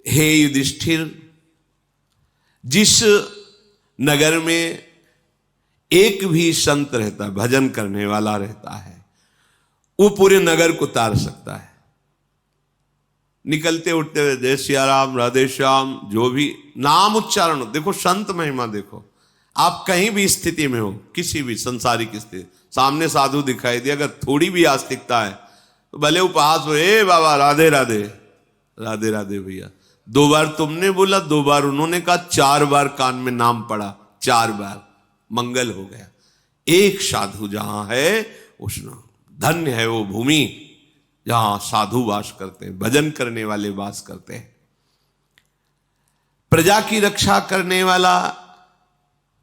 हे युधिष्ठिर, जिस नगर में एक भी संत रहता है, भजन करने वाला रहता है, वो पूरे नगर को तार सकता है। निकलते उठते हुए जय सिया राम, राधे श्याम, जो भी नाम उच्चारण, देखो संत महिमा देखो। आप कहीं भी स्थिति में हो, किसी भी संसारिक स्थिति, सामने साधु दिखाई दे, अगर थोड़ी भी आस्तिकता है तो भले उपहास हो, ए बाबा राधे राधे, राधे राधे भैया। 2 बार तुमने बोला, 2 बार उन्होंने कहा, 4 बार कान में नाम पड़ा, 4 बार मंगल हो गया। एक साधु जहां है, उसने धन्य है वो भूमि जहां साधु वास करते हैं, भजन करने वाले वास करते हैं। प्रजा की रक्षा करने वाला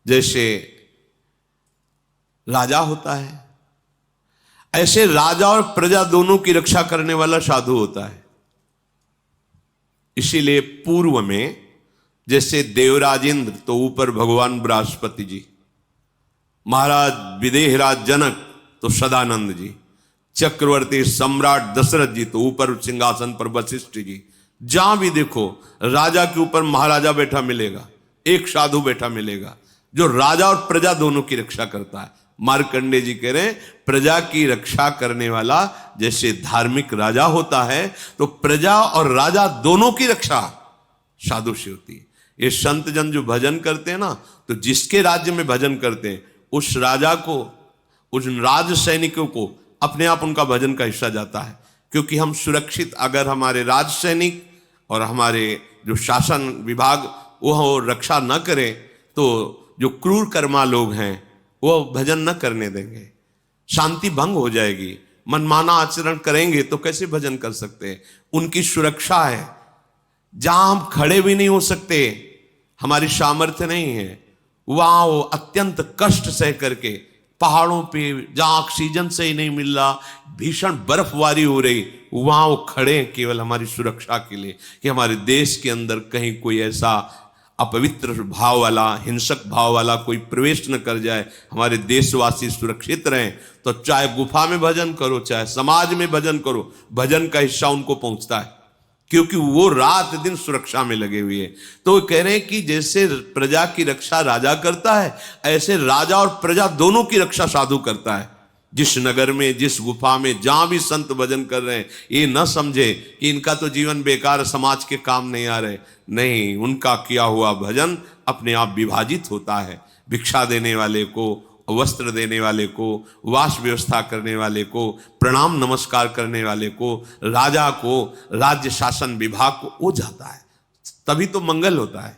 जैसे राजा होता है, ऐसे राजा और प्रजा दोनों की रक्षा करने वाला साधु होता है। इसीलिए पूर्व में जैसे देवराज इंद्र तो ऊपर भगवान बृहस्पति जी, महाराज विदेहराज जनक तो सदानंद जी, चक्रवर्ती सम्राट दशरथ जी तो ऊपर सिंहासन पर वशिष्ठ जी। जहां भी देखो राजा के ऊपर महाराजा बैठा मिलेगा, एक साधु बैठा मिलेगा जो राजा और प्रजा दोनों की रक्षा करता है। मार्कंडे जी कह रहे हैं, प्रजा की रक्षा करने वाला जैसे धार्मिक राजा होता है, तो प्रजा और राजा दोनों की रक्षा साधु से होती है। ये संत जन जो भजन करते हैं ना, तो जिसके राज्य में भजन करते हैं उस राजा को, उस राज सैनिकों को अपने आप उनका भजन का हिस्सा जाता है। क्योंकि हम सुरक्षित, अगर हमारे राज सैनिक और हमारे जो शासन विभाग वो रक्षा न करें, तो जो क्रूर कर्मा लोग हैं वो भजन न करने देंगे, शांति भंग हो जाएगी, मनमाना आचरण करेंगे तो कैसे भजन कर सकते हैं। उनकी सुरक्षा है। जहां हम खड़े भी नहीं हो सकते, हमारी सामर्थ्य नहीं है, वहां वो अत्यंत कष्ट सह करके पहाड़ों पे जहां ऑक्सीजन सही नहीं मिल रहा, भीषण बर्फबारी हो रही, वहां वो खड़े हैं केवल हमारी सुरक्षा के लिए, कि हमारे देश के अंदर कहीं कोई ऐसा अपवित्र भाव वाला, हिंसक भाव वाला कोई प्रवेश न कर जाए, हमारे देशवासी सुरक्षित रहें। तो चाहे गुफा में भजन करो, चाहे समाज में भजन करो, भजन का हिस्सा उनको पहुंचता है, क्योंकि वो रात दिन सुरक्षा में लगे हुए हैं। तो वो कह रहे हैं कि जैसे प्रजा की रक्षा राजा करता है, ऐसे राजा और प्रजा दोनों की रक्षा साधु करता है। जिस नगर में, जिस गुफा में, जहां भी संत भजन कर रहे हैं, ये न समझे कि इनका तो जीवन बेकार, समाज के काम नहीं आ रहे। नहीं, उनका किया हुआ भजन अपने आप विभाजित होता है। भिक्षा देने वाले को, वस्त्र देने वाले को, वास व्यवस्था करने वाले को, प्रणाम नमस्कार करने वाले को, राजा को, राज्य शासन विभाग को वो जाता है, तभी तो मंगल होता है।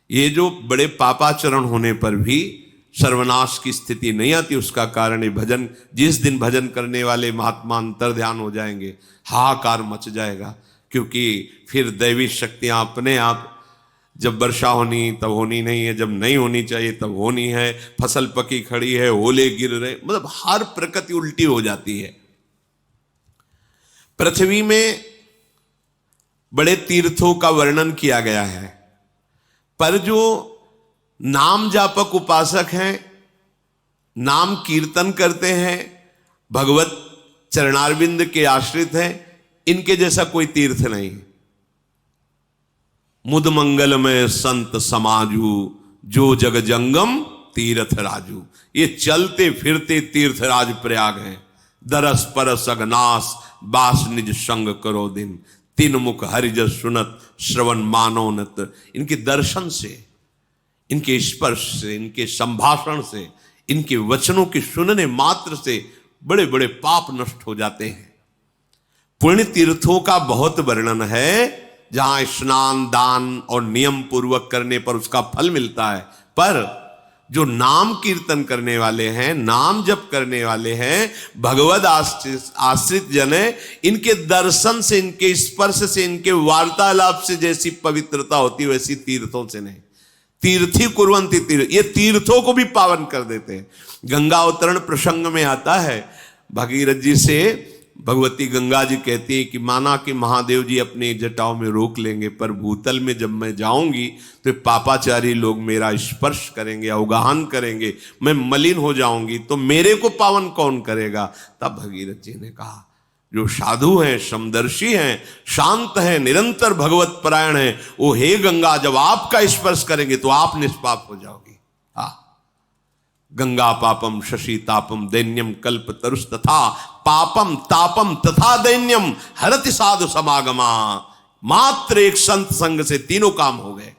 ये जो बड़े पापाचरण होने पर भी सर्वनाश की स्थिति नहीं आती, उसका कारण ये भजन, जिस दिन भजन करने वाले महात्मा अंतर ध्यान हो जाएंगे, हाहाकार मच जाएगा। क्योंकि फिर दैवी शक्तियां अपने आप, जब वर्षा होनी तब होनी नहीं है, जब नहीं होनी चाहिए तब होनी है, फसल पकी खड़ी है, ओले गिर रहे, मतलब हर प्रकृति उल्टी हो जाती है। पृथ्वी में बड़े तीर्थों का वर्णन किया गया है, पर जो नाम जापक उपासक हैं, नाम कीर्तन करते हैं, भगवत चरणारविंद के आश्रित हैं, इनके जैसा कोई तीर्थ नहीं। मुद मंगल में संत समाजू, जो जग जंगम तीर्थ राजू। ये चलते फिरते तीर्थराज प्रयाग हैं। दरस परस अगनास, बास निज संग करो दिन, तीन मुख हरिजस सुनत, श्रवण मानोनत। इनके दर्शन से, इनके स्पर्श से, इनके संभाषण से, इनके वचनों के सुनने मात्र से बड़े बड़े पाप नष्ट हो जाते हैं। पुण्य तीर्थों का बहुत वर्णन है, जहां स्नान दान और नियम पूर्वक करने पर उसका फल मिलता है। पर जो नाम कीर्तन करने वाले हैं, नाम जप करने वाले हैं, भगवद आश्रित जन है, इनके दर्शन से, इनके स्पर्श से, इनके वार्तालाप से जैसी पवित्रता होती है, वैसी तीर्थों से नहीं। तीर्थी कुर्वन्ति तीर्थ, ये तीर्थों को भी पावन कर देते हैं। गंगा अवतरण प्रसंग में आता है, भगीरथ जी से भगवती गंगा जी कहती है कि माना कि महादेव जी अपने जटाओं में रोक लेंगे, पर भूतल में जब मैं जाऊंगी तो पापाचारी लोग मेरा स्पर्श करेंगे, अवगाहन करेंगे, मैं मलिन हो जाऊंगी, तो मेरे को पावन कौन करेगा। तब भगीरथ जी ने कहा, जो साधु हैं, समदर्शी हैं, शांत हैं, निरंतर भगवत परायण हैं, वो हे गंगा जब आपका स्पर्श करेंगे तो आप निष्पाप हो जाओगी। हाँ, गंगा पापम शशि तापम दैन्यम कल्प तरुष तथा पापम तापम तथा दैन्यम हरति साधु समागमा। मात्र एक संत संग से तीनों काम हो गए।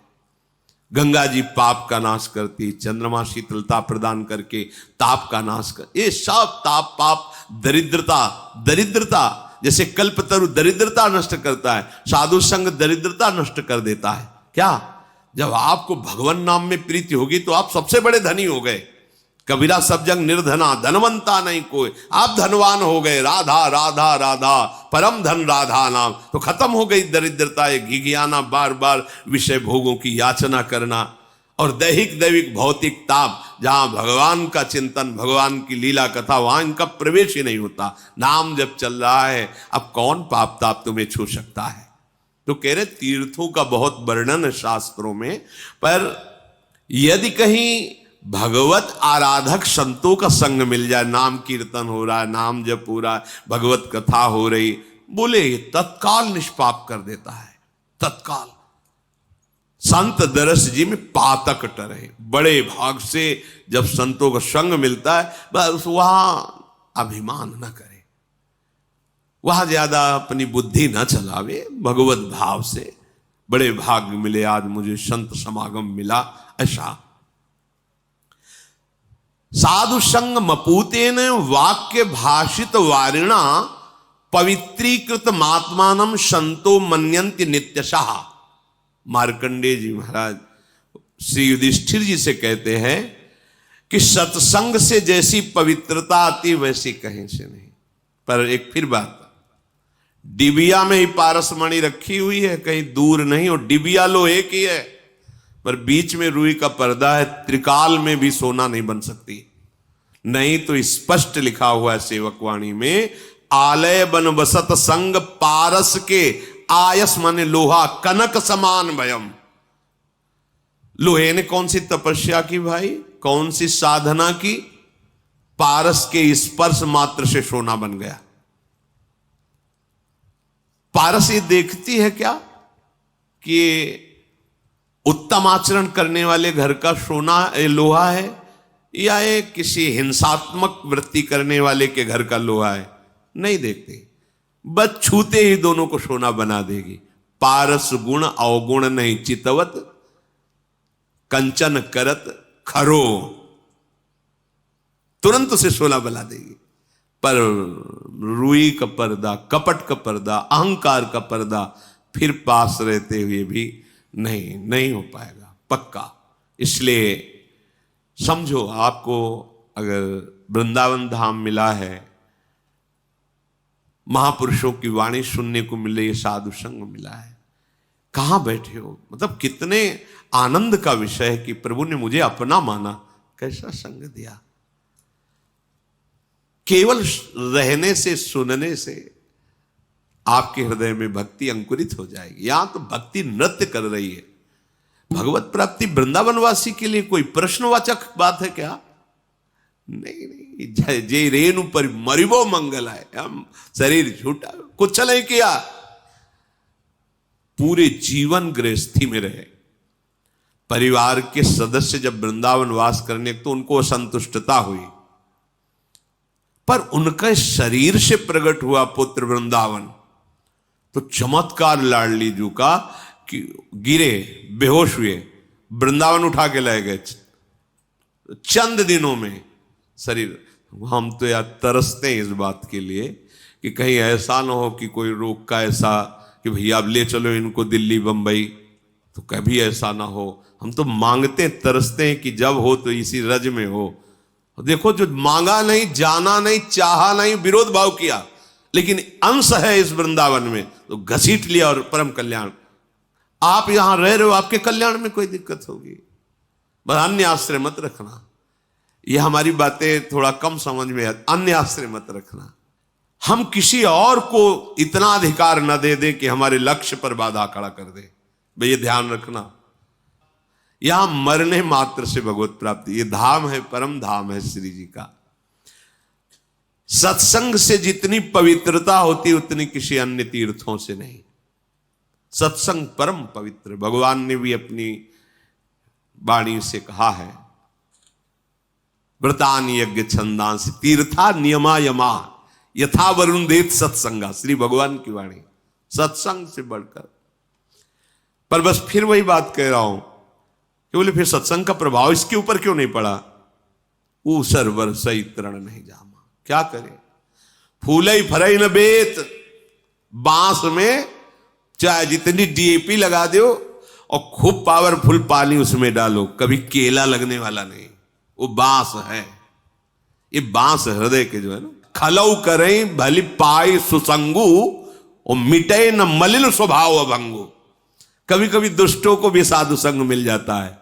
गंगा जी पाप का नाश करती, चंद्रमा शीतलता प्रदान करके ताप का नाश कर, ये सब ताप पाप दरिद्रता जैसे कल्पतरु दरिद्रता नष्ट करता है, साधु संग दरिद्रता नष्ट कर देता है। क्या? जब आपको भगवान नाम में प्रीति होगी तो आप सबसे बड़े धनी हो गए। कबीरा सब जंग निर्धना, धनवंता नहीं कोई, आप धनवान हो गए। राधा राधा राधा परम धन राधा नाम, तो खत्म हो गई दरिद्रता, घिघियाना, बार बार विषय भोगों की याचना करना और दैहिक दैविक भौतिक ताप। जहां भगवान का चिंतन, भगवान की लीला कथा, वहां इनका प्रवेश ही नहीं होता। नाम जब चल रहा है, अब कौन पाप ताप तुम्हें छू सकता है? तो कह रहे तीर्थों का बहुत वर्णन है शास्त्रों में, पर यदि कहीं भगवत आराधक संतों का संग मिल जाए, नाम कीर्तन हो रहा है, नाम जप हो रहा है, भगवत कथा हो रही, बोले तत्काल निष्पाप कर देता है। तत्काल संत दरस जी में पातक टरे। बड़े भाग से जब संतों का संग मिलता है, बस वहां अभिमान न करे, वहां ज्यादा अपनी बुद्धि न चलावे, भगवत भाव से बड़े भाग्य मिले, आज मुझे संत समागम मिला, ऐसा। साधु संग मपूतेन वाक्य भाषित वारिणा पवित्रीकृत मात्मानम संतो मन्यन्ति नित्यशः। मार्कंडेय जी महाराज श्री युधिष्ठिर जी से कहते हैं कि सत्संग से जैसी पवित्रता आती वैसी कहीं से नहीं। पर एक फिर बात, डिबिया में ही पारसमणि रखी हुई है, कहीं दूर नहीं, और डिबिया लोहे की है, पर बीच में रुई का पर्दा है, त्रिकाल में भी सोना नहीं बन सकती। नहीं तो स्पष्ट लिखा हुआ है सेवकवाणी में, आलय बन बसत संग पारस के आयस माने लोहा कनक समान भयम। लोहे ने कौन सी तपस्या की भाई, कौन सी साधना की? पारस के स्पर्श मात्र से सोना बन गया। पारस ये देखती है क्या कि उत्तम आचरण करने वाले घर का सोना लोहा है, या ये किसी हिंसात्मक वृत्ति करने वाले के घर का लोहा है? नहीं देखती, बस छूते ही दोनों को सोना बना देगी। पारस गुण अवगुण नहीं चितवत, कंचन करत खरो, तुरंत उसे सोना बना देगी। पर रुई का पर्दा, कपट का पर्दा, अहंकार का पर्दा फिर पास रहते हुए भी नहीं हो पाएगा पक्का। इसलिए समझो, आपको अगर वृंदावन धाम मिला है, महापुरुषों की वाणी सुनने को मिले, ये साधु संग मिला है, कहां बैठे हो? मतलब कितने आनंद का विषय है कि प्रभु ने मुझे अपना माना, कैसा संग दिया। केवल रहने से, सुनने से आपके हृदय में भक्ति अंकुरित हो जाएगी। यहां तो भक्ति नृत्य कर रही है। भगवत प्राप्ति वृंदावनवासी के लिए कोई प्रश्नवाचक बात है क्या? नहीं, जय रेणु पर मरिबो मंगल है, हम शरीर झूठा कुछ नहीं किया, पूरे जीवन गृहस्थी में रहे। परिवार के सदस्य जब वृंदावन वास करने तो उनको असंतुष्टता हुई, पर उनका शरीर से प्रकट हुआ पुत्र वृंदावन, तो चमत्कार लाडली जू का कि गिरे, बेहोश हुए, वृंदावन उठा के लाए गए चंद दिनों में शरीर। हम तो यार तरसते हैं इस बात के लिए कि कहीं ऐसा ना हो कि कोई रोग का ऐसा कि भैया अब ले चलो इनको दिल्ली बंबई, तो कभी ऐसा ना हो। हम तो मांगते तरसते हैं कि जब हो तो इसी रज में हो। देखो, जो मांगा नहीं, जाना नहीं, चाहा नहीं, विरोध भाव किया, लेकिन अंश है इस वृंदावन में, तो घसीट लिया और परम कल्याण। आप यहां रह रहे हो, आपके कल्याण में कोई दिक्कत होगी, बस अन्य आश्रय मत रखना। ये हमारी बातें थोड़ा कम समझ में है, अन्य आश्रय मत रखना। हम किसी और को इतना अधिकार न दे दे कि हमारे लक्ष्य पर बाधा खड़ा कर दे। भाई ये ध्यान रखना, यहां मरने मात्र से भगवत प्राप्ति, ये धाम है, परम धाम है श्री जी का। सत्संग से जितनी पवित्रता होती उतनी किसी अन्य तीर्थों से नहीं। सत्संग परम पवित्र, भगवान ने भी अपनी वाणी से कहा है, व्रतान यज्ञ छंदांस तीर्था नियमा यमा यथा वरुण देत सत्संगा। श्री भगवान की वाणी, सत्संग से बढ़कर। पर बस फिर वही बात कह रहा हूं कि बोले फिर सत्संग का प्रभाव इसके ऊपर क्यों नहीं पड़ा? ऊसर वर्षई तरण नहीं जामा। क्या करे? फूलई फरई न बेत। बांस में चाहे जितनी डीएपी लगा दो और खूब पावरफुल पानी उसमें डालो, कभी केला लगने वाला नहीं। वो बांस है। ये बांस हृदय के जो है ना, खलऊ करें भली पाई सुसंगु और मिटे न मलिन स्वभाव अभंगु। कभी कभी दुष्टों को भी साधु संग मिल जाता है,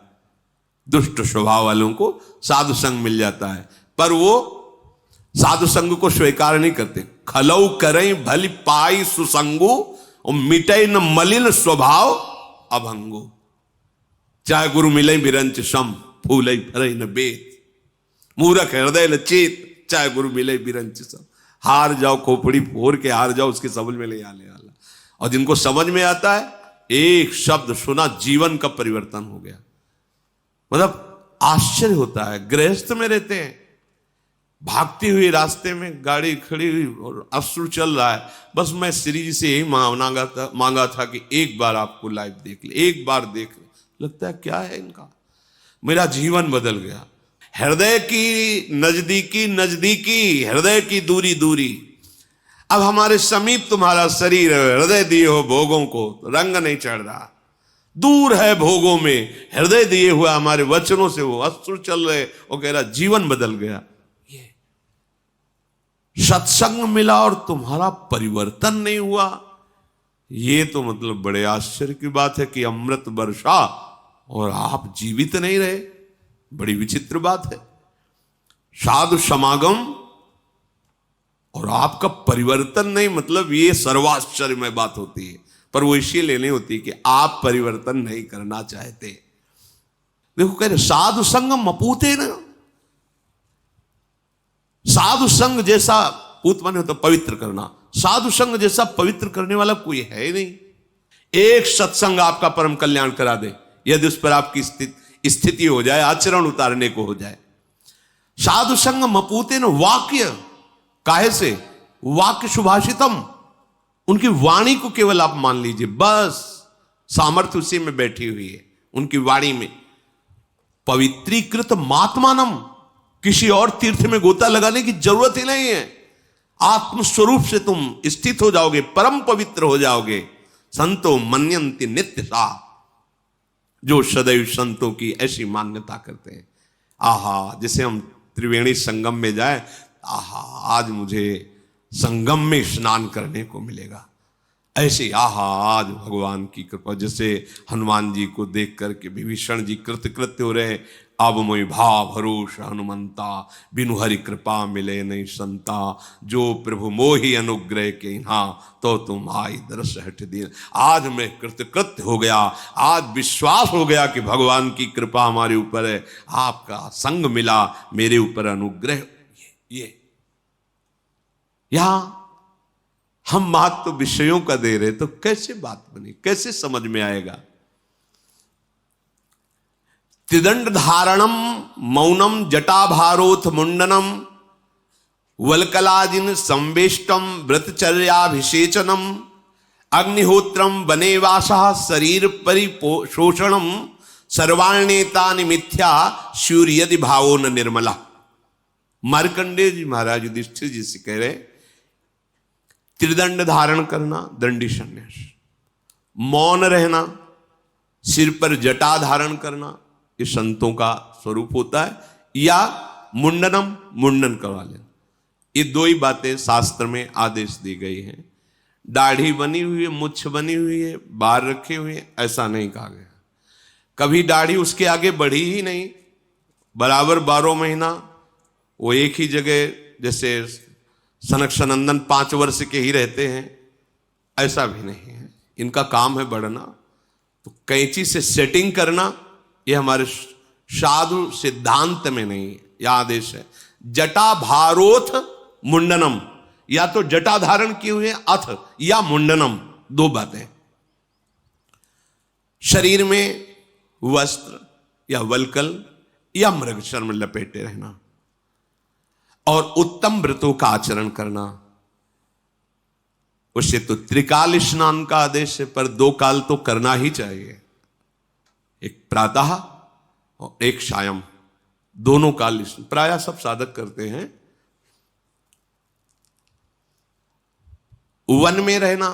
दुष्ट स्वभाव वालों को साधु संग मिल जाता है, पर वो साधु संग को स्वीकार नहीं करते। खलऊ करें भली पाई सुसंगु और मिटे न मलिन स्वभाव अभंगु। चाहे गुरु मिले बिरंच सम फूलई फरई न बेत। मूरख हृदय न चेत चाहे गुरु मिले बिरंच सम। हार जाओ, खोपड़ी फोड़ के हार जाओ, उसके समझ में ले आने वाला। और जिनको समझ में आता है, एक शब्द सुना जीवन का परिवर्तन हो गया। मतलब आश्चर्य होता है। गृहस्थ में रहते हैं, भागती हुई रास्ते में गाड़ी खड़ी हुई और अश्रु चल रहा है, बस मैं श्री जी से यही मांगा था कि एक बार आपको लाइव देख ले, एक बार देख ले। लगता है क्या है इनका, मेरा जीवन बदल गया। हृदय की नजदीकी नजदीकी, हृदय की दूरी दूरी। अब हमारे समीप तुम्हारा शरीर है, हृदय दिए हो भोगों को, रंग नहीं चढ़ रहा। दूर है भोगों में, हृदय दिए हुआ हमारे वचनों से वो अश्रु चल रहे, वो कह रहा जीवन बदल गया। ये सत्संग मिला और तुम्हारा परिवर्तन नहीं हुआ, ये तो मतलब बड़े आश्चर्य की बात है कि अमृत वर्षा और आप जीवित नहीं रहे। बड़ी विचित्र बात है। साधु समागम और आपका परिवर्तन नहीं, मतलब ये सर्वाश्चर्यमय बात होती है। पर वो इसीलिए नहीं होती कि आप परिवर्तन नहीं करना चाहते। देखो कह रहे साधु संग मपूते न। साधु संग जैसा, पूत माने होता पवित्र करना, साधु संग जैसा पवित्र करने वाला कोई है ही नहीं। एक सत्संग आपका परम कल्याण करा दे, यदि उस पर आपकी स्थिति हो जाए, आचरण उतारने को हो जाए। साधु संग मपूते न वाक्य, काहे से? वाक्य सुभाषितम, उनकी वाणी को केवल आप मान लीजिए, बस सामर्थ्य उसी में बैठी हुई है, उनकी वाणी में। पवित्रीकृत मात्मानम, किसी और तीर्थ में गोता लगाने की जरूरत ही नहीं है। आत्मस्वरूप से तुम स्थित हो जाओगे, परम पवित्र हो जाओगे। संतो मन्यन्ति नित्य सा, जो सदैव संतों की ऐसी मान्यता करते हैं। आहा, जैसे हम त्रिवेणी संगम में जाए, आहा आज मुझे संगम में स्नान करने को मिलेगा, ऐसे आहा आज भगवान की कृपा। जैसे हनुमान जी को देख करके विभीषण जी कृतकृत्य हो रहे, अब मोहि भाव भरोस हनुमंता, बिनु हरि कृपा मिले नहीं संता, जो प्रभु मोहि अनुग्रह के यहाँ तो तुम आई दरस हट दिन। आज मैं कृतकृत्य हो गया, आज विश्वास हो गया कि भगवान की कृपा हमारे ऊपर है, आपका संग मिला, मेरे ऊपर अनुग्रह। ये यहां हम महत्व विषयों का दे रहे, तो कैसे बात बनी, कैसे समझ में आएगा? त्रिदंड धारणम मौनम जटाभारोथ मुंडनम वलकलाजिन संवेष्टम व्रतचर्याभिषेचनम अग्निहोत्रम वनेवासः शरीर परिपोषणम सर्वाण्येतानि मिथ्या सूर्यदि भावो न निर्मला। मार्कंडेय जी महाराज युधिष्ठिर जी से कह रहे, त्रिदंड धारण करना दंडी संन्यास, मौन रहना, सिर पर जटा धारण करना, ये संतों का स्वरूप होता है, या मुंडनम, मुंडन करवा लेना। ये दो ही बातें शास्त्र में आदेश दी गई हैं। दाढ़ी बनी हुई है, मुछ बनी हुई है, बाल रखे हुए हैं, ऐसा नहीं कहा गया। कभी दाढ़ी उसके आगे बढ़ी ही नहीं, बराबर 12 महीना वो एक ही जगह, जैसे सनक सनंदन 5 वर्ष के ही रहते हैं, ऐसा भी नहीं है। इनका काम है बढ़ना। तो कैंची से सेटिंग करना ये हमारे साधु सिद्धांत में नहीं है, यह आदेश है। जटा भारोथ मुंडनम, या तो जटा धारण किए हुए अथ या मुंडनम, दो बातें। शरीर में वस्त्र या वल्कल या मृग चर्म लपेटे रहना, और उत्तम व्रतों का आचरण करना। उसे तो त्रिकाल स्नान का आदेश है, पर 2 काल तो करना ही चाहिए, एक प्रातः और एक सायं, दोनों काल प्रायः सब साधक करते हैं। वन में रहना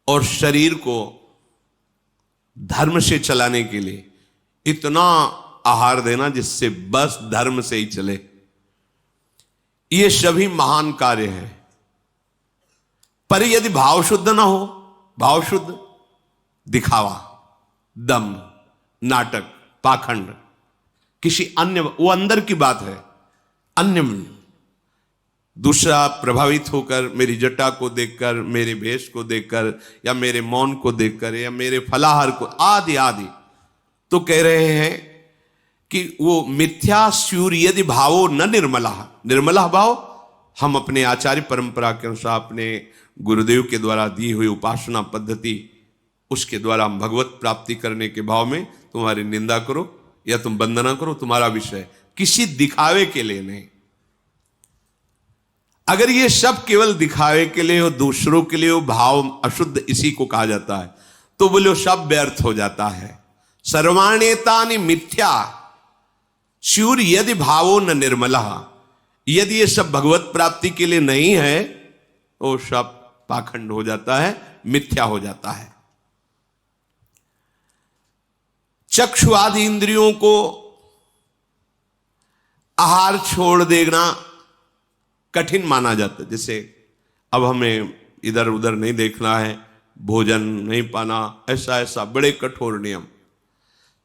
और शरीर को धर्म से चलाने के लिए इतना आहार देना जिससे बस धर्म से ही चले, ये सभी महान कार्य है। पर यदि भाव शुद्ध ना हो, भाव शुद्ध, दिखावा, दम, नाटक, पाखंड, किसी अन्य, वो अंदर की बात है, अन्य में दूसरा प्रभावित होकर मेरी जटा को देखकर, मेरे भेष को देखकर, या मेरे मौन को देखकर, या मेरे फलाहार को, आदि आदि, तो कह रहे हैं कि वो मिथ्या स्यूर यदि भावो न निर्मला, निर्मला भाव हम अपने आचार्य परंपरा के अनुसार, अपने गुरुदेव के द्वारा दी हुई उपासना पद्धति, उसके द्वारा हम भगवत प्राप्ति करने के भाव में तुम्हारी निंदा करो या तुम वंदना करो, तुम्हारा विषय, किसी दिखावे के लिए नहीं। अगर ये सब केवल दिखावे के लिए हो, दूसरों के लिए हो, भाव अशुद्ध इसी को कहा जाता है, तो बोलो सब व्यर्थ हो जाता है। सर्वाणेतानि मिथ्या स्यूर यदि भावो न निर्मला, यदि ये सब भगवत प्राप्ति के लिए नहीं है तो सब पाखंड हो जाता है, मिथ्या हो जाता है। चक्षु आदि इंद्रियों को आहार छोड़ देना कठिन माना जाता है। जैसे अब हमें इधर उधर नहीं देखना है, भोजन नहीं पाना, ऐसा ऐसा बड़े कठोर नियम।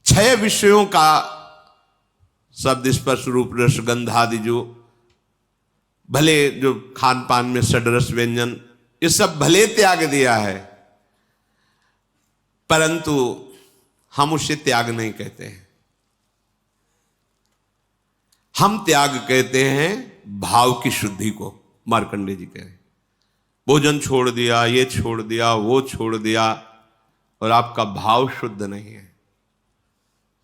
6 विषयों का शब्द, स्पर्श, रूप, रस, गंध आदि, जो भले जो खान पान में षड्रस व्यंजन, ये सब भले त्याग दिया है, परंतु हम उसे त्याग नहीं कहते हैं। हम त्याग कहते हैं भाव की शुद्धि को। मार्कंडेय जी कह रहे हैं भोजन छोड़ दिया, ये छोड़ दिया, वो छोड़ दिया, और आपका भाव शुद्ध नहीं है,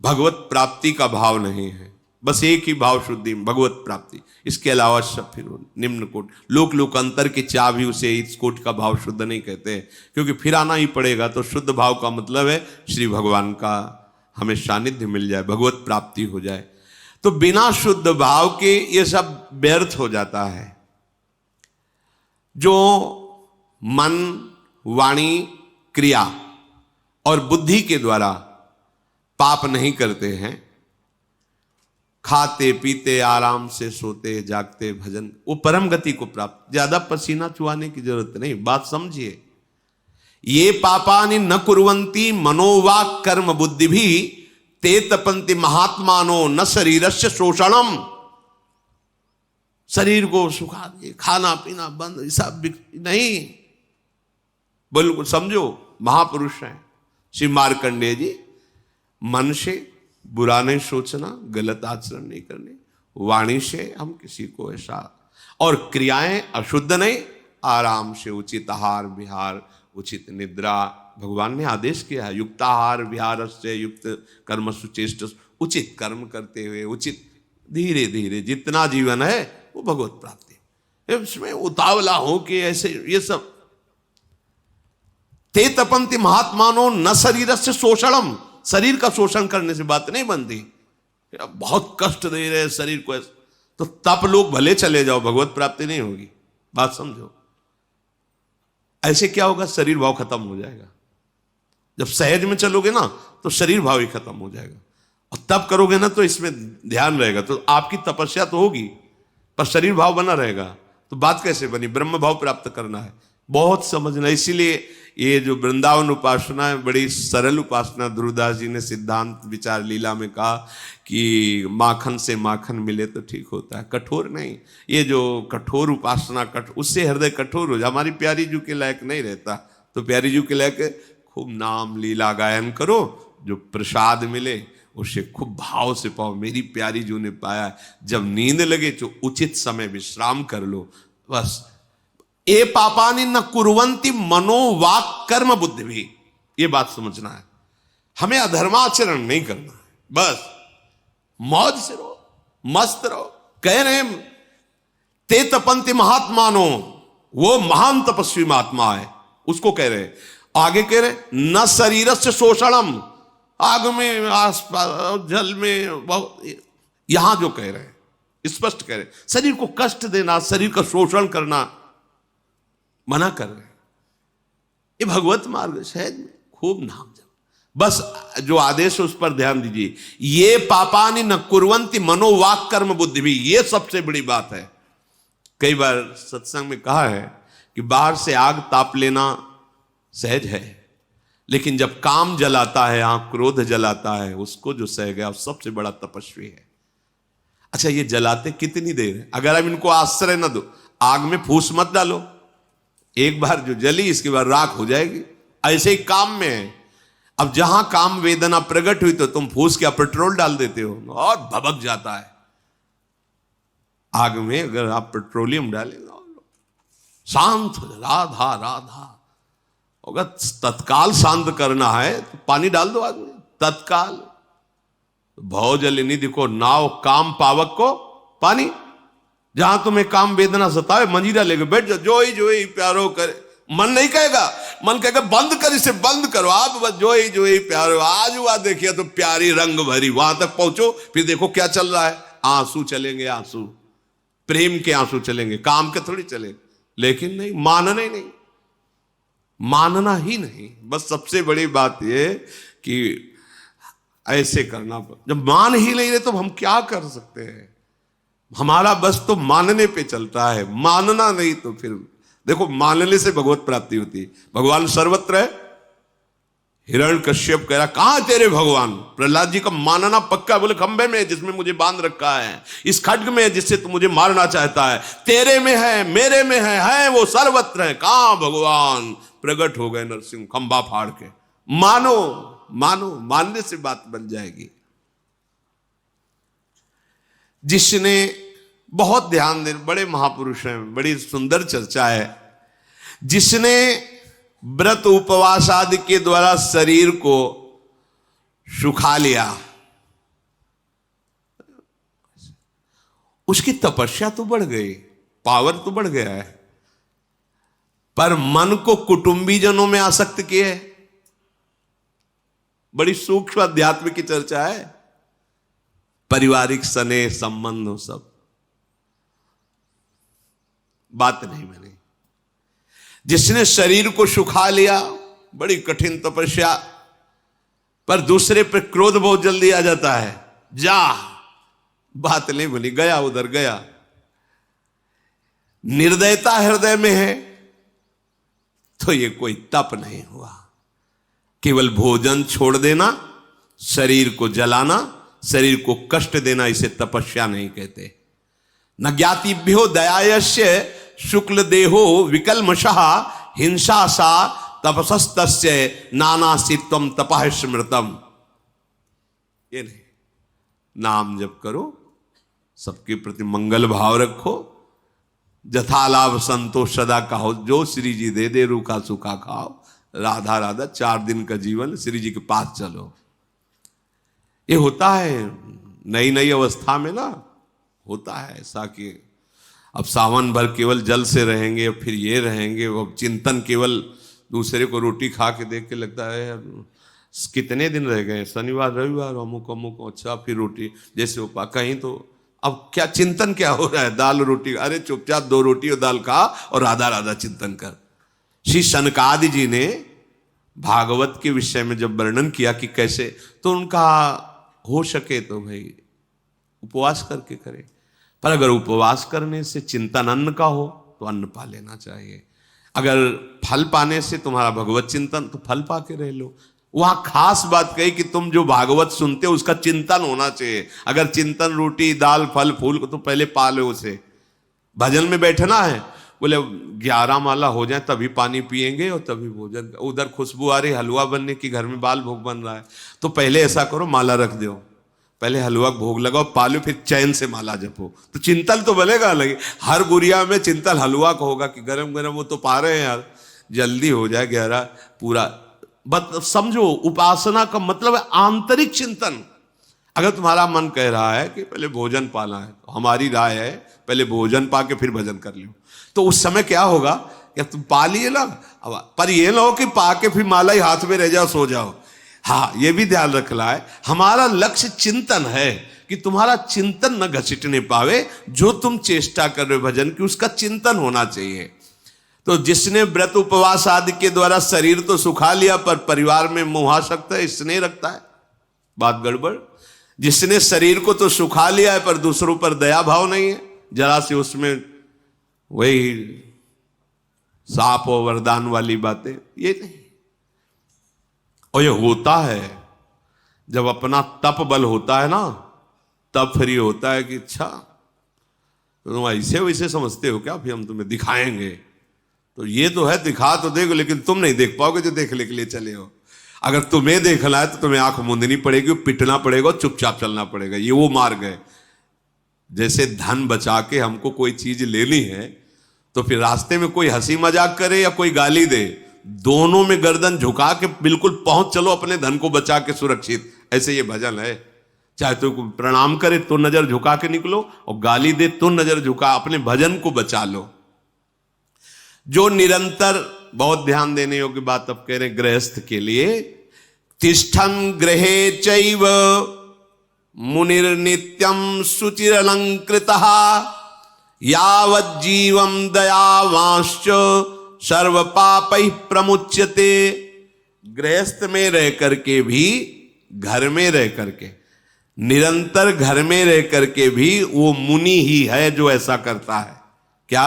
भगवत प्राप्ति का भाव नहीं है। बस एक ही भाव शुद्धि, भगवत प्राप्ति। इसके अलावा सब फिर निम्न कोट, लोकांतर की चाह भी उसे इस कोट का भाव शुद्ध नहीं कहते, क्योंकि फिर आना ही पड़ेगा। तो शुद्ध भाव का मतलब है श्री भगवान का हमें सानिध्य मिल जाए, भगवत प्राप्ति हो जाए। तो बिना शुद्ध भाव के ये सब व्यर्थ हो जाता है। जो मन, वाणी, क्रिया और बुद्धि के द्वारा पाप नहीं करते हैं, खाते पीते आराम से सोते जागते भजन, वो परम गति को प्राप्त। ज्यादा पसीना चुहाने की जरूरत नहीं, बात समझिए। ये पापानि न कुर्वन्ति मनोवाक कर्म बुद्धि भी ते तपन्ति महात्मानो न शरीरस्य शोषणम। शरीर को सुखा दिए, खाना पीना बंद, सब नहीं। बिल्कुल समझो, महापुरुष हैं श्री मार्कंडेय जी। मन से बुरा नहीं सोचना, गलत आचरण नहीं करने, वाणी से हम किसी को ऐसा, और क्रियाएं अशुद्ध नहीं, आराम से उचित आहार विहार, उचित निद्रा। भगवान ने आदेश किया है युक्ताहार विहार से युक्त कर्म सुचेष्ट, उचित कर्म करते हुए, उचित धीरे धीरे जितना जीवन है वो भगवत प्राप्ति। इसमें उतावला हो कि ऐसे ये सब। ते तपन्ति महात्मानो न शरीर से शोषणम, शरीर का शोषण करने से बात नहीं बनती। बहुत कष्ट दे रहे शरीर को, तो तप लोग भले चले जाओ, भगवत प्राप्ति नहीं होगी। बात समझो। ऐसे क्या होगा, शरीर भाव खत्म हो जाएगा। जब सहज में चलोगे ना तो शरीर भाव ही खत्म हो जाएगा, और तब करोगे ना तो इसमें ध्यान रहेगा, तो आपकी तपस्या तो होगी पर शरीर भाव बना रहेगा। तो बात कैसे बनी, ब्रह्म भाव प्राप्त करना है, बहुत समझना। इसीलिए ये जो वृंदावन उपासना है बड़ी सरल उपासना। ध्रुवदास जी ने सिद्धांत विचार लीला में कहा कि माखन से माखन मिले तो ठीक होता है, कठोर नहीं। ये जो कठोर उपासना, उससे हृदय कठोर हो जाए, हमारी प्यारी जू के लायक नहीं रहता। तो प्यारी जू के लायक खूब नाम लीला गायन करो, जो प्रसाद मिले उसे खूब भाव से पाओ। मेरी प्यारी जू ने पाया, जब नींद लगे तो उचित समय विश्राम कर लो। बस ए पापानि न कुर्वन्ति मनो वाक कर्म बुद्धि भी, ये बात समझना है। हमें अधर्माचरण नहीं करना है, बस मौज से रहो, मस्त रहो। कह रहे हैं ते तपंति महात्मानो, वो महान तपस्वी महात्मा है, उसको कह रहे हैं। आगे कह रहे न शरीरस्य शोषणम, आग में, आसपास, जल में, यहां जो कह रहे हैं स्पष्ट कह रहे हैं, शरीर को कष्ट देना, शरीर का शोषण करना मना कर रहे हैं। ये भगवत मार्ग सहज में खूब नाम जप, बस जो आदेश है उस पर ध्यान दीजिए। ये पापानि न कुर्वन्ति मनो वाक कर्म बुद्धि भी, ये सबसे बड़ी बात है। कई बार सत्संग में कहा है कि बाहर से आग ताप लेना सहज है, लेकिन जब काम जलाता है, आंख क्रोध जलाता है, उसको जो सह गया वो सबसे बड़ा तपस्वी है। अच्छा, ये जलाते कितनी देर है? अगर हम इनको आश्रय न दो, आग में फूस मत डालो, एक बार जो जली इसके बाद राख हो जाएगी। ऐसे ही काम में है। अब जहां काम वेदना प्रकट हुई तो तुम फूस क्या पेट्रोल डाल देते हो और भभक जाता है। आग में अगर आप पेट्रोलियम डालेंगे शांत हो, राधा राधा। अगर तत्काल शांत करना है तो पानी डाल दो आग में, तत्काल। भव जल निधि को नाव काम पावक को पानी। जहां तुम्हें काम वेदना सतावे मंजीरा लेके बैठ जाओ, जो ही प्यारो करे। मन नहीं कहेगा, मन कहेगा बंद कर, इसे बंद करो आप, बस जो ही प्यारो। आज हुआ देखिए तो प्यारी रंग भरी, वहां तक पहुंचो, फिर देखो क्या चल रहा है। आंसू चलेंगे, आंसू प्रेम के आंसू चलेंगे, काम के थोड़ी चलेंगे। लेकिन नहीं, मानना ही नहीं, मानना ही नहीं। बस सबसे बड़ी बात यह कि ऐसे करना। जब मान ही नहीं रहे तो हम क्या कर सकते हैं? हमारा बस तो मानने पे चलता है, मानना नहीं तो फिर देखो, मानने से भगवत प्राप्ति होती है। भगवान सर्वत्र है। हिरण्यकश्यप कह रहा कहां तेरे भगवान? प्रहलाद जी का मानना पक्का, बोले खंबे में जिसमें मुझे बांध रखा है, इस खड्ग में जिससे तू मुझे मारना चाहता है, तेरे में है, मेरे में है वो सर्वत्र है। कहां भगवान प्रकट हो गए नरसिंह खंबा फाड़ के। मानो मानो, मानने से बात बन जाएगी। जिसने बहुत ध्यान दे, बड़े महापुरुष हैं, बड़ी सुंदर चर्चा है। जिसने व्रत उपवास आदि के द्वारा शरीर को सुखा लिया, उसकी तपस्या तो बढ़ गई, पावर तो बढ़ गया है, पर मन को कुटुंबीजनों में आसक्त किए। बड़ी सूक्ष्म अध्यात्म की चर्चा है। पारिवारिक स्नेह संबंध सब बात नहीं बनी। जिसने शरीर को सुखा लिया, बड़ी कठिन तपस्या, पर दूसरे पर क्रोध बहुत जल्दी आ जाता है। जा, बात नहीं बनी, गया उधर गया। निर्दयता हृदय में है तो ये कोई तप नहीं हुआ। केवल भोजन छोड़ देना, शरीर को जलाना, शरीर को कष्ट देना, इसे तपस्या नहीं कहते। न ज्ञातिभ्यो दयायस्य शुक्ल देहो विकल्मषः हिंसा सा तपसस्तस्य नानासित्वम तपः स्मृतम। ये नहीं, नाम जप करो, सबके प्रति मंगल भाव रखो, जथालाभ संतोष सदा कहो, जो श्री जी दे दे रूखा सूखा खाओ, राधा राधा 4 दिन का जीवन श्री जी के पास चलो। ये होता है नई नई अवस्था में ना, होता है ऐसा कि अब सावन भर केवल जल से रहेंगे, फिर ये रहेंगे, वो चिंतन केवल दूसरे को रोटी खा के देख के लगता है कितने दिन रह गए, शनिवार रविवार अमुक अमुक, अच्छा फिर रोटी जैसे उपा कहीं। तो अब क्या चिंतन क्या हो रहा है? दाल रोटी, अरे चुपचाप 2 रोटी और दाल खा और राधा राधा चिंतन कर। श्री सनकादि जी ने भागवत के विषय में जब वर्णन किया कि कैसे, तो उनका हो सके तो भाई उपवास करके करे, पर अगर उपवास करने से चिंतन अन्न का हो तो अन्न पा लेना चाहिए। अगर फल पाने से तुम्हारा भगवत चिंतन, तो फल पा के रह लो। वहां खास बात कही कि तुम जो भागवत सुनते हो उसका चिंतन होना चाहिए। अगर चिंतन रोटी दाल फल फूल को तो पहले पा लो उसे। भजन में बैठना है, बोले 11 माला हो जाए तभी पानी पिएंगे और तभी भोजन। उधर खुशबू आ रही हलवा बनने की, घर में बाल भोग बन रहा है, तो पहले ऐसा करो माला रख दो, पहले हलवा भोग लगाओ, पालो, फिर चैन से माला जपो, तो चिंतल तो बनेगा। लगे हर गुड़िया में चिंतल हलवा का होगा कि गरम गरम, वो तो पा रहे हैं यार, जल्दी हो जाए 11 पूरा। बस समझो, उपासना का मतलब है आंतरिक चिंतन। अगर तुम्हारा मन कह रहा है कि पहले भोजन पाना है, तो हमारी राय है पहले भोजन पा के फिर भजन कर लो, तो उस समय क्या होगा कि तुम पा लिए ना, पर ये ना हो कि पा के फिर माला ही हाथ में रह जाओ, सो जाओ। हाँ, ये भी ध्यान रखना है, हमारा लक्ष्य चिंतन है कि तुम्हारा चिंतन न घसीटने पावे, जो तुम चेष्टा कर रहे हो भजन की उसका चिंतन होना चाहिए। तो जिसने व्रत उपवास आदि के द्वारा शरीर तो सुखा लिया पर परिवार में मोहासक्त है, स्नेह रखता है, बात गड़बड़। जिसने शरीर को तो सुखा लिया है पर दूसरों पर दया भाव नहीं है, जरा से उसमें वही साप और वरदान वाली बातें, ये नहीं। और ये होता है जब अपना तप बल होता है ना, तब फिर ये होता है कि अच्छा तुम ऐसे वैसे समझते हो क्या, फिर हम तुम्हें दिखाएंगे। तो ये तो है, दिखा तो देखो, लेकिन तुम नहीं देख पाओगे जो देखने के लिए चले हो। अगर तुम्हें देखना है तो तुम्हें आंख मूंदनी पड़ेगी, पिटना पड़ेगा, चुपचाप चलना पड़ेगा। ये वो मार्ग है। जैसे धन बचा के हमको कोई चीज लेनी है, तो फिर रास्ते में कोई हंसी मजाक करे या कोई गाली दे, दोनों में गर्दन झुका के बिल्कुल पहुंच चलो अपने धन को बचा के सुरक्षित। ऐसे ये भजन है। चाहे तो प्रणाम करे तो नजर झुका के निकलो, और गाली दे तो नजर झुका, अपने भजन को बचा लो। जो निरंतर, बहुत ध्यान देने योग्य बात अब कह रहे गृहस्थ के लिए, तिष्ठन गृहे चैव मुनिर्नित्यं शुचिरलंकृतः यावत् जीवं दयावांश्च सर्व पापैः प्रमुच्यते। गृहस्थ में रह करके भी, घर में रह करके, निरंतर घर में रह करके भी वो मुनि ही है जो ऐसा करता है। क्या?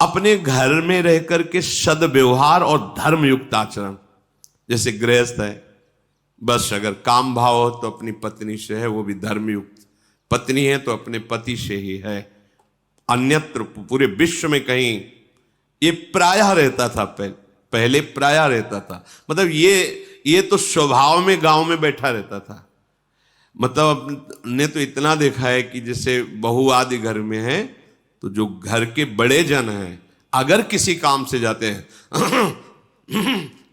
अपने घर में रह करके सद्व्यवहार और धर्मयुक्त आचरण। जैसे गृहस्थ है, बस अगर काम भाव हो तो अपनी पत्नी से है, वो भी धर्मयुक्त। पत्नी है तो अपने पति से ही है। अन्यत्र पूरे विश्व में कहीं ये प्रायः रहता था, पहले प्रायः रहता था। मतलब ये तो स्वभाव में गांव में बैठा रहता था। मतलब ने तो इतना देखा है कि जैसे बहू आदि घर में है, तो जो घर के बड़े जन हैं अगर किसी काम से जाते हैं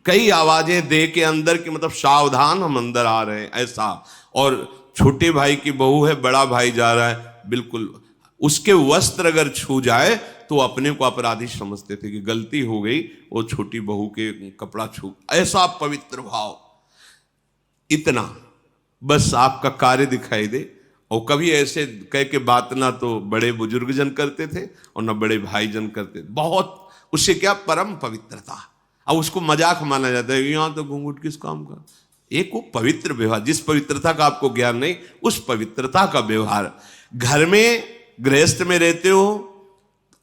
कई आवाजें दे के अंदर की, मतलब सावधान हम अंदर आ रहे हैं ऐसा। और छोटे भाई की बहू है, बड़ा भाई जा रहा है, बिल्कुल उसके वस्त्र अगर छू जाए तो अपने को अपराधी समझते थे कि गलती हो गई, वो छोटी बहू के कपड़ा छू। ऐसा पवित्र भाव, इतना बस आपका कार्य दिखाई दे। और कभी ऐसे कह के बात ना तो बड़े बुजुर्ग जन करते थे और ना बड़े भाई जन करते थे। बहुत उससे क्या परम पवित्रता। अब उसको मजाक माना जाता है, यहाँ तो घूंघट किस काम का। एक वो पवित्र व्यवहार, जिस पवित्रता का आपको ज्ञान नहीं, उस पवित्रता का व्यवहार। घर में गृहस्थ में रहते हो,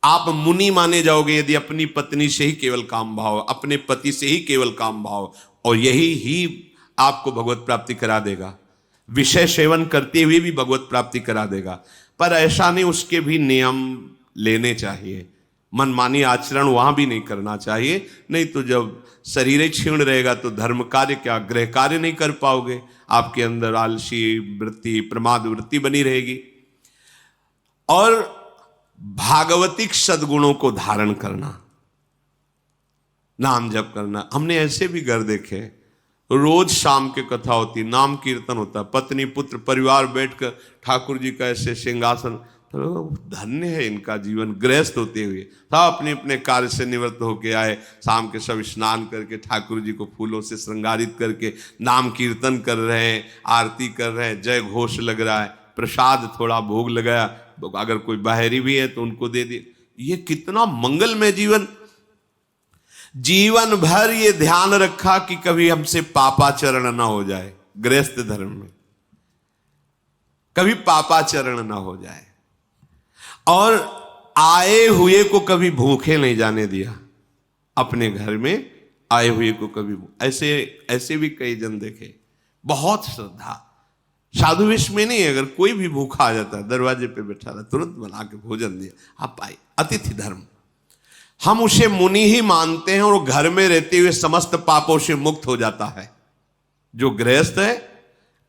आप मुनि माने जाओगे यदि अपनी पत्नी से ही केवल काम भाव, अपने पति से ही केवल काम भाव, और यही ही आपको भगवत प्राप्ति करा देगा। विषय सेवन करते हुए भी भगवत प्राप्ति करा देगा। पर ऐसा नहीं, उसके भी नियम लेने चाहिए। मनमानी आचरण वहां भी नहीं करना चाहिए। नहीं तो जब शरीर ही क्षीण रहेगा तो धर्म कार्य क्या, गृह कार्य नहीं कर पाओगे। आपके अंदर आलसी वृत्ति, प्रमाद वृत्ति बनी रहेगी। और भागवतिक सद्गुणों को धारण करना, नाम जप करना। हमने ऐसे भी घर देखे, रोज शाम के कथा होती, नाम कीर्तन होता, पत्नी पुत्र परिवार बैठकर ठाकुर जी का ऐसे सिंहासन। तो धन्य है इनका जीवन, गृहस्थ होते हुए सब अपने अपने कार्य से निवृत्त होके आए, शाम के सब स्नान करके ठाकुर जी को फूलों से श्रृंगारित करके नाम कीर्तन कर रहे हैं, आरती कर रहे हैं, जय घोष लग रहा है, प्रसाद थोड़ा भोग लगाया, अगर कोई बाहरी भी है तो उनको दे दिए। ये कितना मंगलमय जीवन। जीवन भर ये ध्यान रखा कि कभी हमसे पापाचरण ना हो जाए, गृहस्थ धर्म में कभी पापाचरण ना हो जाए। और आए हुए को कभी भूखे नहीं जाने दिया, अपने घर में आए हुए को कभी। ऐसे भी कई जन देखे, बहुत श्रद्धा, साधु वेश में नहीं, अगर कोई भी भूखा आ जाता है दरवाजे पे बैठा रहा, तुरंत बना के भोजन दिया, आप आए, अतिथि धर्म। हम उसे मुनि ही मानते हैं और घर में रहते हुए समस्त पापों से मुक्त हो जाता है। जो गृहस्थ है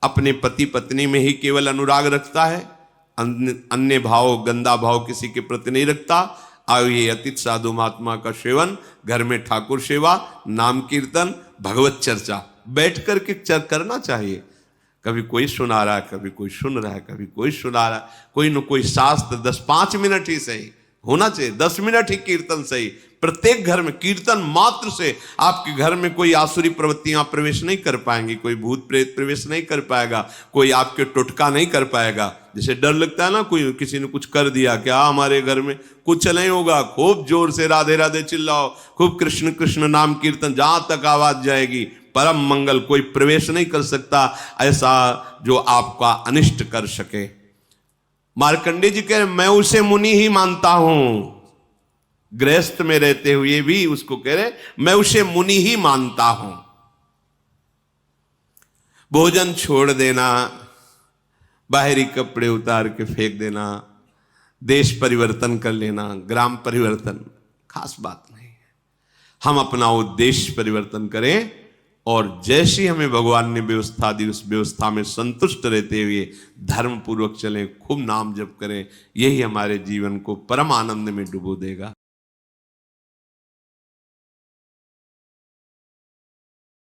अपने पति पत्नी में ही केवल अनुराग रखता है, अन्य भाव, गंदा भाव किसी के प्रति नहीं रखता। आओ ये अतिथि साधु महात्मा का सेवन, घर में ठाकुर सेवा, नाम कीर्तन, भगवत चर्चा बैठ करके करना चाहिए। कभी कोई सुना रहा है, कभी कोई सुन रहा है, कभी कोई सुना रहा है, कोई न कोई शास्त्र 10-5 मिनट ही सही होना चाहिए, 10 मिनट ही कीर्तन सही। प्रत्येक घर में कीर्तन मात्र से आपके घर में कोई आसुरी प्रवृत्तियां प्रवेश नहीं कर पाएंगी, कोई भूत प्रेत प्रवेश नहीं कर पाएगा, कोई आपके टोटका नहीं कर पाएगा। जैसे डर लगता है ना, कोई किसी ने कुछ कर दिया, क्या हमारे घर में कुछ नहीं होगा, खूब जोर से राधे राधे चिल्लाओ, खूब कृष्ण कृष्ण नाम कीर्तन, जहां तक आवाज जाएगी परम मंगल, कोई प्रवेश नहीं कर सकता ऐसा जो आपका अनिष्ट कर सके। मार्कंडेय जी कह रहे मैं उसे मुनि ही मानता हूं, गृहस्थ में रहते हुए भी उसको कह रहे मैं उसे मुनि ही मानता हूं। भोजन छोड़ देना, बाहरी कपड़े उतार के फेंक देना, देश परिवर्तन कर लेना, ग्राम परिवर्तन खास बात नहीं है। हम अपना उद्देश्य परिवर्तन करें और जैसी हमें भगवान ने व्यवस्था दी उस व्यवस्था में संतुष्ट रहते हुए धर्म पूर्वक चलें, खूब नाम जप करें, यही हमारे जीवन को परम आनंद में डुबो देगा।